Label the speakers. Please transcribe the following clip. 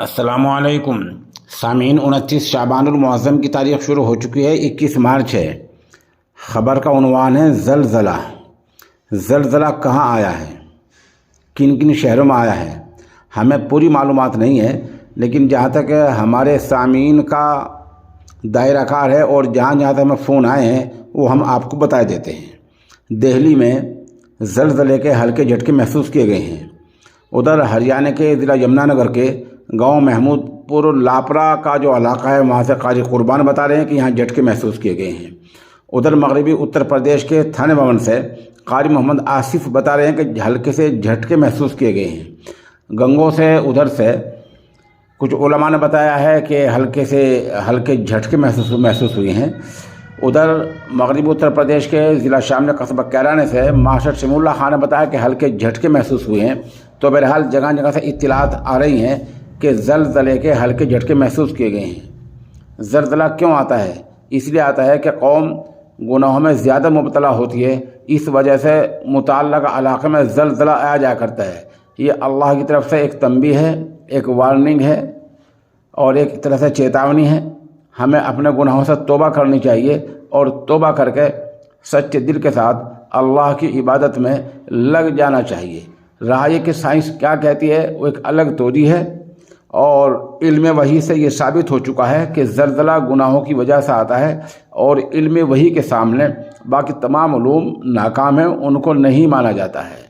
Speaker 1: السلام علیکم سامعین، 29 شعبان المعظم کی تاریخ شروع ہو چکی ہے، 21 مارچ ہے۔ خبر کا عنوان ہے زلزلہ۔ زلزلہ کہاں آیا ہے، کن کن شہروں میں آیا ہے، ہمیں پوری معلومات نہیں ہے، لیکن جہاں تک ہمارے سامعین کا دائرہ کار ہے اور جہاں جہاں تک ہمیں فون آئے ہیں وہ ہم آپ کو بتا دیتے ہیں۔ دہلی میں زلزلے کے ہلکے جھٹکے محسوس کیے گئے ہیں۔ ادھر ہریانہ کے ضلع یمنا نگر کے گاؤں محمود پور لاپرا کا جو علاقہ ہے وہاں سے قاری قربان بتا رہے ہیں کہ یہاں جھٹکے محسوس کیے گئے ہیں۔ ادھر مغربی اتر پردیش کے تھانے بھون سے قاری محمد آصف بتا رہے ہیں کہ ہلکے سے جھٹکے محسوس کیے گئے ہیں۔ گنگوں سے ادھر سے کچھ علماء نے بتایا ہے کہ ہلکے جھٹکے محسوس ہوئے ہیں۔ ادھر مغربی اتر پردیش کے ضلع شاملی قصبہ کیرانے سے ماسٹر شمول اللہ خان نے بتایا کہ ہلکے جھٹکے محسوس ہوئے ہیں۔ تو بہرحال جگہ جگہ سے اطلاعات آ رہی ہیں کہ زلزلے کے ہلکے جھٹکے محسوس کیے گئے ہیں۔ زلزلہ کیوں آتا ہے؟ اس لیے آتا ہے کہ قوم گناہوں میں زیادہ مبتلا ہوتی ہے، اس وجہ سے متعلقہ علاقے میں زلزلہ آیا جایا کرتا ہے۔ یہ اللہ کی طرف سے ایک تنبیہ ہے، ایک وارننگ ہے اور ایک طرح سے چیتاونی ہے۔ ہمیں اپنے گناہوں سے توبہ کرنی چاہیے اور توبہ کر کے سچے دل کے ساتھ اللہ کی عبادت میں لگ جانا چاہیے۔ رہا یہ کہ سائنس کیا کہتی ہے وہ ایک الگ توجہ ہے، اور علم وحی سے یہ ثابت ہو چکا ہے کہ زلزلہ گناہوں کی وجہ سے آتا ہے، اور علم وحی کے سامنے باقی تمام علوم ناکام ہیں، ان کو نہیں مانا جاتا ہے۔